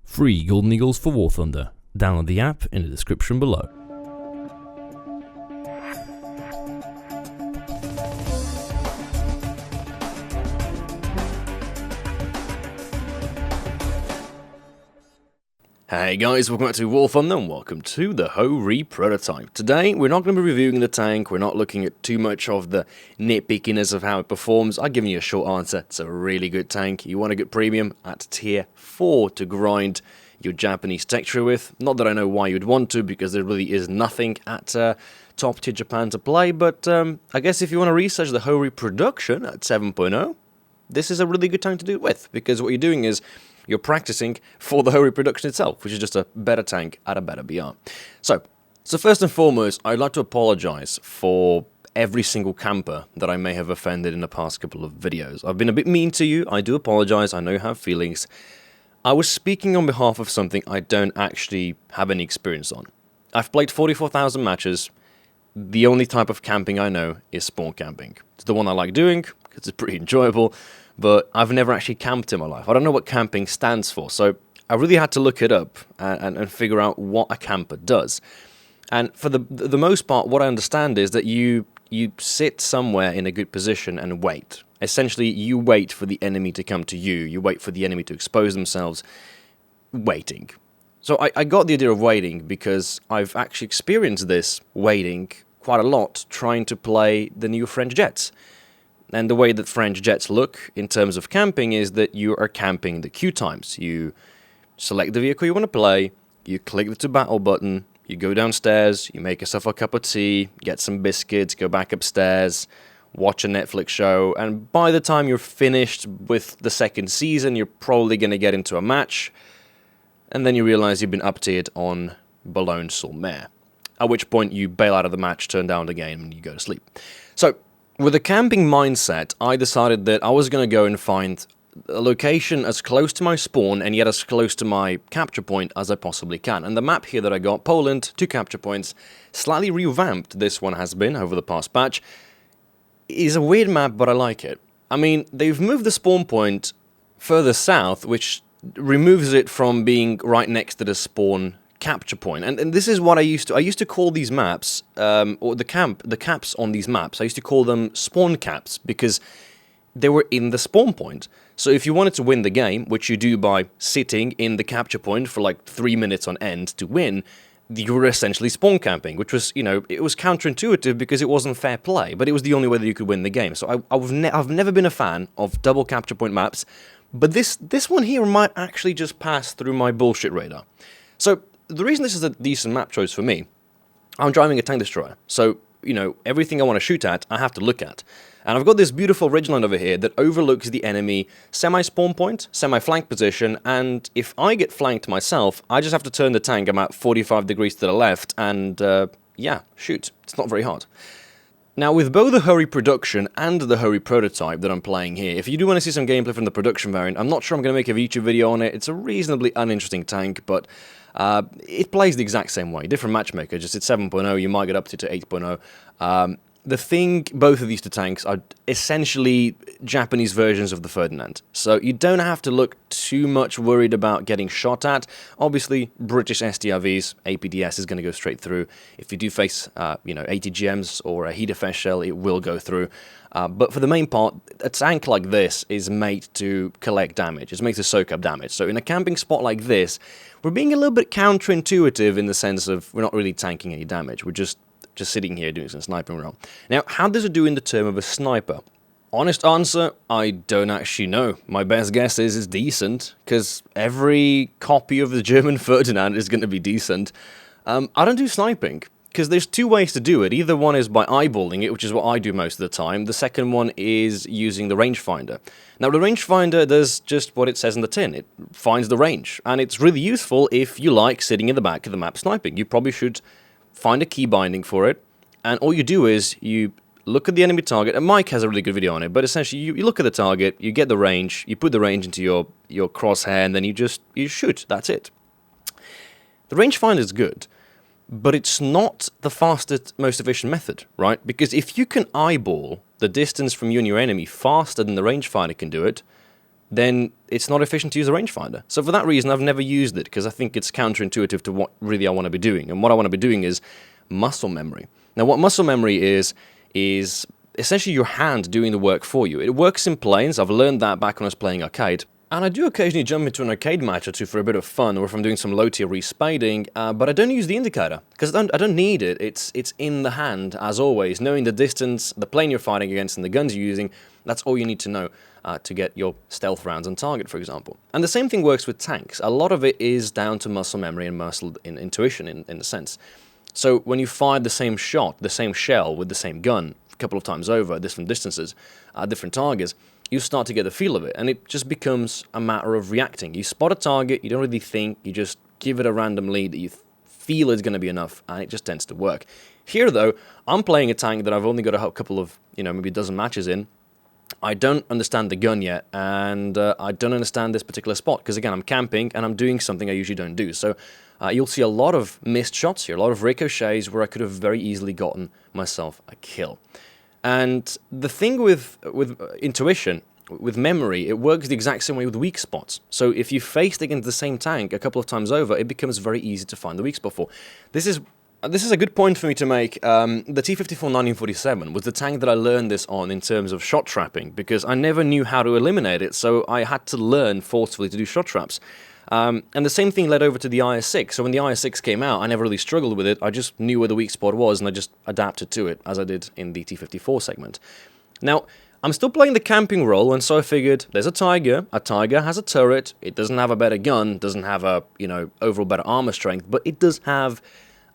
Free Golden Eagles for War Thunder. Download the app in the description below. Hey guys, welcome back to War Thunder and welcome to the Ho-Re prototype. Today, we're not going to be reviewing the tank, we're not looking at too much of the nitpickiness of how it performs. I've given you a short answer, it's a really good tank. You want a good premium at tier 4 to grind your Japanese texture with. Not that I know why you'd want to, because there really is nothing at top tier Japan to play, but I guess if you want to research the Ho-Re production at 7.0, this is a really good tank to do it with, because what you're doing is you're practicing for the Ho-Re production itself, which is just a better tank at a better BR. So first and foremost, I'd like to apologize for every single camper that I may have offended in the past couple of videos. I've been a bit mean to you, I do apologize, I know you have feelings. I was speaking on behalf of something I don't actually have any experience on. I've played 44,000 matches. The only type of camping I know is spawn camping. It's the one I like doing, because it's pretty enjoyable, but I've never actually camped in my life. I don't know what camping stands for, so I really had to look it up and figure out what a camper does. And for the most part, what I understand is that you sit somewhere in a good position and wait. Essentially, you wait for the enemy to come to you. You wait for the enemy to expose themselves, waiting. So I got the idea of waiting because I've actually experienced this waiting quite a lot trying to play the new French jets. And the way that French jets look in terms of camping is that you are camping the queue times. You select the vehicle you want to play, you click the to battle button, you go downstairs, you make yourself a cup of tea, get some biscuits, go back upstairs, watch a Netflix show, and by the time you're finished with the second season, you're probably going to get into a match, and then you realize you've been up-tiered on Boulogne-sur-Mer, at which point you bail out of the match, turn down the game, and you go to sleep. So, with a camping mindset, I decided that I was going to go and find a location as close to my spawn and yet as close to my capture point as I possibly can. And the map here that I got, Poland, 2 capture points, slightly revamped this one has been over the past patch, is a weird map, but I like it. I mean, they've moved the spawn point further south, which removes it from being right next to the spawn capture point, and this is what I used to call these maps, or the caps on these maps, I used to call them spawn caps, because they were in the spawn point. So if you wanted to win the game, which you do by sitting in the capture point for like 3 minutes on end to win, you were essentially spawn camping, which was, you know, it was counterintuitive because it wasn't fair play, but it was the only way that you could win the game. So I've never been a fan of double capture point maps, but this one here might actually just pass through my bullshit radar. So the reason this is a decent map choice for me, I'm driving a tank destroyer, so, you know, everything I want to shoot at, I have to look at. And I've got this beautiful ridgeline over here that overlooks the enemy semi-spawn point, semi-flank position, and if I get flanked myself, I just have to turn the tank about 45 degrees to the left and, yeah, shoot. It's not very hard. Now, with both the Ho-Re production and the Ho-Re prototype that I'm playing here, if you do want to see some gameplay from the production variant, I'm not sure I'm going to make a YouTube video on it. It's a reasonably uninteresting tank, but it plays the exact same way. Different matchmaker, just at 7.0, you might get up to 8.0. The thing, both of these two tanks are essentially Japanese versions of the Ferdinand. So you don't have to look too much worried about getting shot at. Obviously, British STRVs, APDS is going to go straight through. If you do face, you know, ATGMs or a heat effect shell, it will go through. But for the main part, a tank like this is made to collect damage. It's made to soak up damage. So in a camping spot like this, we're being a little bit counterintuitive in the sense of we're not really tanking any damage. We're just sitting here doing some sniping around. Now, how does it do in the term of a sniper? Honest answer, I don't actually know. My best guess is it's decent, because every copy of the German Ferdinand is going to be decent. I don't do sniping, because there's 2 ways to do it. Either one is by eyeballing it, which is what I do most of the time. The second one is using the rangefinder. Now, the rangefinder does just what it says in the tin. It finds the range, and it's really useful if you like sitting in the back of the map sniping. You probably should find a key binding for it, and all you do is you look at the enemy target, and Mike has a really good video on it, but essentially you look at the target, you get the range, you put the range into your crosshair, and then you shoot. That's it. The rangefinder is good, but it's not the fastest, most efficient method, right? Because if you can eyeball the distance from you and your enemy faster than the rangefinder can do it, then it's not efficient to use a rangefinder. So for that reason, I've never used it, because I think it's counterintuitive to what really I want to be doing. And what I want to be doing is muscle memory. Now, what muscle memory is essentially your hand doing the work for you. It works in planes. I've learned that back when I was playing arcade. And I do occasionally jump into an arcade match or two for a bit of fun, or if I'm doing some low-tier respading, but I don't use the indicator, because I don't need it. It's in the hand, as always. Knowing the distance, the plane you're fighting against, and the guns you're using, that's all you need to know to get your stealth rounds on target, for example. And the same thing works with tanks. A lot of it is down to muscle memory and muscle intuition, in a sense. So when you fire the same shot, the same shell, with the same gun, a couple of times over, at different distances, different targets, you start to get the feel of it, and it just becomes a matter of reacting. You spot a target, you don't really think, you just give it a random lead that you feel is going to be enough, and it just tends to work. Here, though, I'm playing a tank that I've only got a couple of, maybe a dozen matches in. I don't understand the gun yet, and I don't understand this particular spot, because again, I'm camping, and I'm doing something I usually don't do. So you'll see a lot of missed shots here, a lot of ricochets where I could have very easily gotten myself a kill. And the thing with intuition, with memory, it works the exact same way with weak spots. So if you faced against the same tank a couple of times over, it becomes very easy to find the weak spot for. This is a good point for me to make. The T-54 1947 was the tank that I learned this on in terms of shot trapping, because I never knew how to eliminate it, so I had to learn forcefully to do shot traps. And the same thing led over to the IS-6. So when the IS-6 came out, I never really struggled with it. I just knew where the weak spot was, and I just adapted to it, as I did in the T-54 segment. Now, I'm still playing the camping role, and so I figured there's a Tiger. A Tiger has a turret. It doesn't have a better gun, doesn't have a, overall better armor strength, but it does have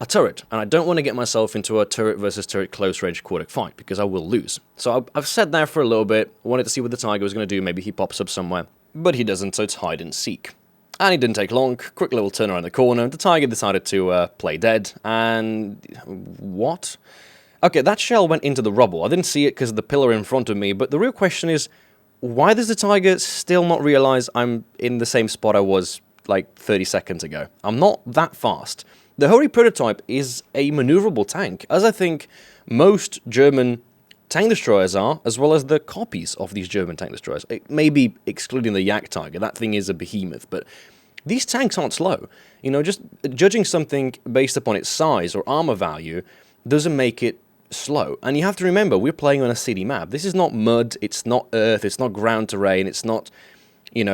a turret. And I don't want to get myself into a turret versus turret close-range quarterback fight, because I will lose. So I've sat there for a little bit, wanted to see what the Tiger was going to do. Maybe he pops up somewhere, but he doesn't, so it's hide and seek. And it didn't take long. Quick little turn around the corner. The Tiger decided to play dead. And what? Okay, that shell went into the rubble. I didn't see it because of the pillar in front of me. But the real question is, why does the Tiger still not realize I'm in the same spot I was like 30 seconds ago? I'm not that fast. The Hori prototype is a maneuverable tank, as I think most German tank destroyers are, as well as the copies of these German tank destroyers. Maybe excluding the Yak Tiger, that thing is a behemoth, but these tanks aren't slow. Just judging something based upon its size or armor value doesn't make it slow. And you have to remember, we're playing on a city map. This is not mud, it's not earth, it's not ground terrain, it's not,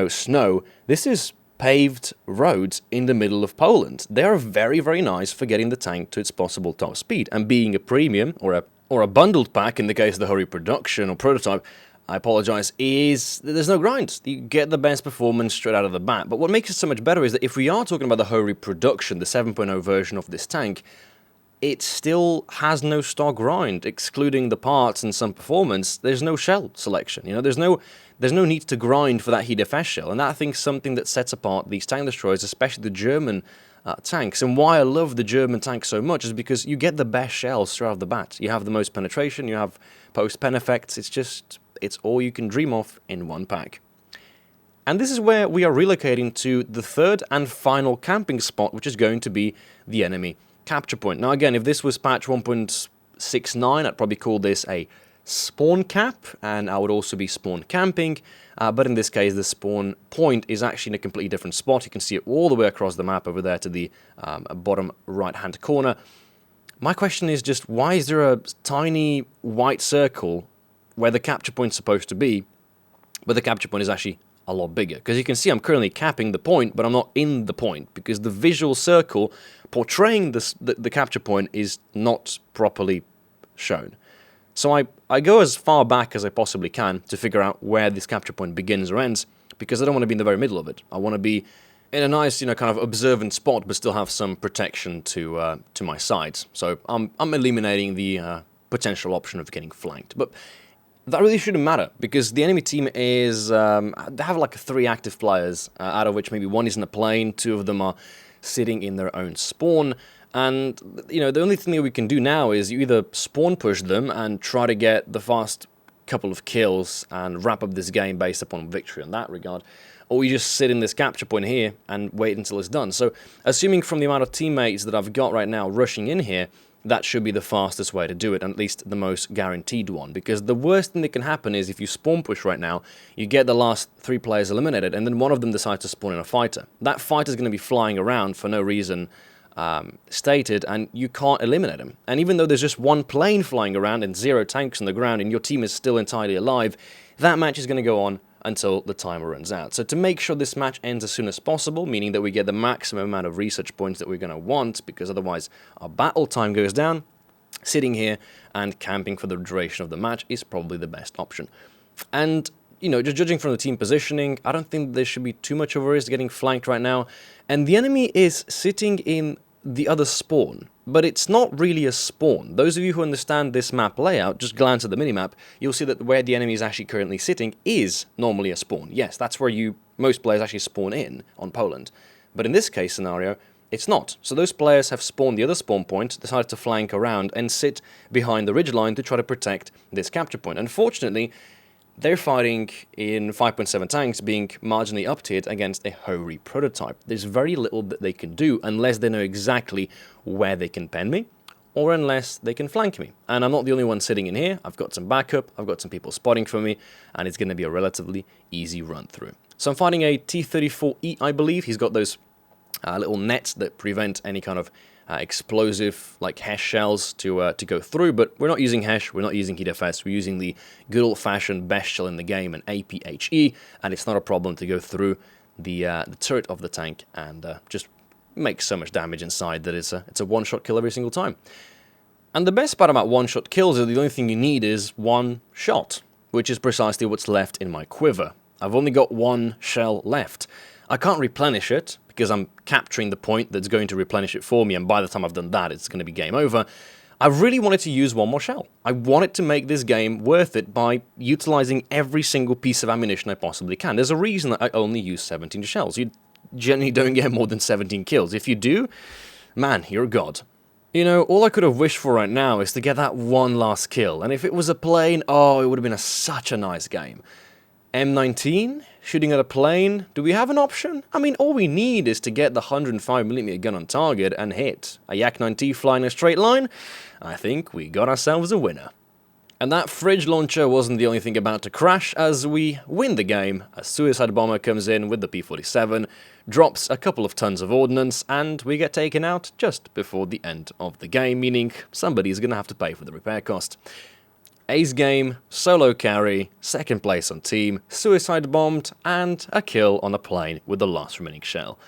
snow. This is paved roads in the middle of Poland. They are very, very nice for getting the tank to its possible top speed, and being a premium or a bundled pack, in the case of the Hori production or prototype, I apologize, is there's no grind. You get the best performance straight out of the bat. But what makes it so much better is that if we are talking about the Hori production, the 7.0 version of this tank, it still has no stock grind, excluding the parts and some performance. There's no shell selection. There's no need to grind for that HEDFS shell, and that I think is something that sets apart these tank destroyers, especially the German tanks. And why I love the German tanks so much is because you get the best shells straight off the bat. You have the most penetration, you have post-pen effects, it's all you can dream of in one pack. And this is where we are relocating to the third and final camping spot, which is going to be the enemy capture point. Now again, if this was patch 1.69, I'd probably call this a spawn cap, and I would also be spawn camping, but in this case the spawn point is actually in a completely different spot. You can see it all the way across the map over there to the bottom right hand corner. My question is just, why is there a tiny white circle where the capture point's supposed to be, but the capture point is actually a lot bigger? Because you can see I'm currently capping the point, but I'm not in the point, because the visual circle portraying the capture point is not properly shown. So I go as far back as I possibly can to figure out where this capture point begins or ends, because I don't want to be in the very middle of it. I want to be in a nice, kind of observant spot, but still have some protection to my sides. So I'm eliminating the potential option of getting flanked. But that really shouldn't matter, because the enemy team is, they have like 3 active players, out of which maybe 1 is in a plane, 2 of them are sitting in their own spawn. And, the only thing that we can do now is you either spawn push them and try to get the fast couple of kills and wrap up this game based upon victory in that regard, or you just sit in this capture point here and wait until it's done. So, assuming from the amount of teammates that I've got right now rushing in here, that should be the fastest way to do it, and at least the most guaranteed one, because the worst thing that can happen is if you spawn push right now, you get the last 3 players eliminated, and then one of them decides to spawn in a fighter. That fighter is going to be flying around for no reason stated, and you can't eliminate him. And even though there's just 1 plane flying around and 0 tanks on the ground, and your team is still entirely alive, that match is going to go on until the timer runs out. So to make sure this match ends as soon as possible, meaning that we get the maximum amount of research points that we're going to want, because otherwise our battle time goes down, sitting here and camping for the duration of the match is probably the best option. And, you know, just judging from the team positioning, I don't think there should be too much of a risk getting flanked right now. And the enemy is sitting in the other spawn, but it's not really a spawn. Those of you who understand this map layout, just glance at the minimap, you'll see that where the enemy is actually currently sitting is normally a spawn. Yes, that's where most players actually spawn in on Poland. But in this case scenario, it's not. So those players have spawned the other spawn point, decided to flank around and sit behind the ridgeline to try to protect this capture point. Unfortunately, they're fighting in 5.7 tanks, being marginally up-tiered against a Ho-Re prototype. There's very little that they can do unless they know exactly where they can pen me, or unless they can flank me. And I'm not the only one sitting in here. I've got some backup, I've got some people spotting for me, and it's going to be a relatively easy run-through. So I'm fighting a T-34E, I believe. He's got those little nets that prevent any kind of explosive, like HESH shells to go through, but we're not using HESH, we're not using HeatFS, we're using the good old-fashioned best shell in the game, an APHE, and it's not a problem to go through the turret of the tank and just make so much damage inside that it's a one-shot kill every single time. And the best part about one-shot kills is the only thing you need is 1 shot, which is precisely what's left in my quiver. I've only got 1 shell left. I can't replenish it, because I'm capturing the point that's going to replenish it for me, and by the time I've done that, it's going to be game over. I really wanted to use 1 more shell. I wanted to make this game worth it by utilizing every single piece of ammunition I possibly can. There's a reason that I only use 17 shells. You generally don't get more than 17 kills. If you do, man, you're a god. You know, all I could have wished for right now is to get that 1 last kill, and if it was a plane, oh, it would have been such a nice game. M19? Shooting at a plane? Do we have an option? I mean, all we need is to get the 105mm gun on target and hit. A Yak-9T flying a straight line? I think we got ourselves a winner. And that fridge launcher wasn't the only thing about to crash, as we win the game. A suicide bomber comes in with the P-47, drops a couple of tons of ordnance, and we get taken out just before the end of the game, meaning somebody's gonna have to pay for the repair cost. Ace game, solo carry, 2nd place on team, suicide bombed, and a kill on a plane with the last remaining shell.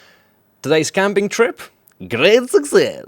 Today's camping trip? Great success!